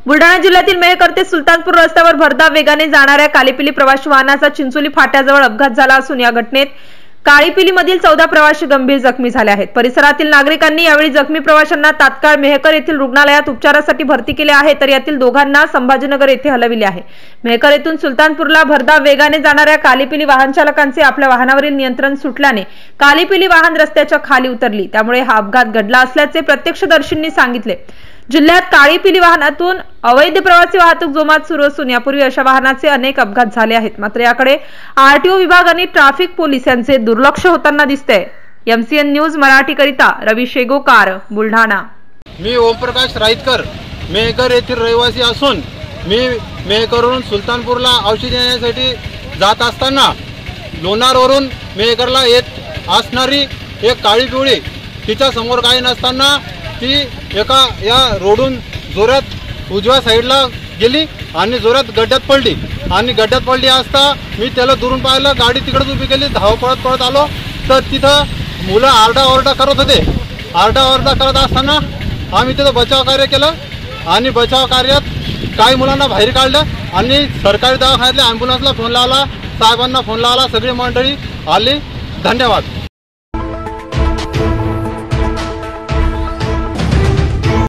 बुलढाणा जिल्ह्यातील मेहकर ते सुलतानपूर रस्त्यावर भरधाव वेगाने जाणाऱ्या काळीपिली प्रवासी वाहनाचा चिंचोली फाट्याजवळ अपघात झाला असून या घटनेत काळीपिलीमधील 14 प्रवासी गंभीर जखमी झाले आहेत। परिसरातील नागरिकांनी यावेळी जखमी प्रवाशांना तात्काळ मेहकर येथील रुग्णालयात उपचारासाठी भरती केले आहे, तर यातील दोघांना संभाजीनगर येथे हलविले आहे। मेहकर येथून सुलतानपूरला भरधाव वेगाने जाणाऱ्या काळीपिली वाहन चालकांचे आपल्या वाहनावरील नियंत्रण सुटल्याने काळीपिली वाहन रस्त्याच्या खाली उतरली, त्यामुळे हा अपघात घडला असल्याचे प्रत्यक्षदर्शींनी सांगितले। जिल्ह्यात काळीपिली वाहनातून अवैध प्रवासी वाहतूक जोमात सुरू असून यापूर्वी अशा वाहनाचे अनेक अपघात झाले आहेत, मात्र याकडे आरटीओ विभाग आणि ट्रॅफिक पोलीस यांचे दुर्लक्ष होताना दिसते। एमसीएन न्यूज मराठी करिता रवी शेगोकार, बुलढाणा। मी ओमप्रकाश राईतकर मेहकर येथील रहिवासी असून मी मेहकरवरून सुलतानपूरला औषध येण्यासाठी जात असताना लोणारवरून मेहकरला येत असणारी एक काळी पिवळी तिच्या समोर काही नसताना ती एका या रोडून जोरात उजव्या साईडला गेली आणि जोरात गड्ड्यात पडली आणि गड्ड्यात पडली असता मी त्याला दुरून पाहिलं, गाडी तिकडेच उभी केली, धाव पळत आलो तर तिथं मुलं आरडाओरडा करत होते। आरडाओरडा करत असताना आम्ही तिथं बचाव कार्य केलं आणि बचाव कार्यात काही मुलांना बाहेर काढलं आणि सरकारी दवाखान्यातल्या ॲम्ब्युलन्सला फोन लावला, साहेबांना फोन लावला, सगळी मंडळी आली। धन्यवाद।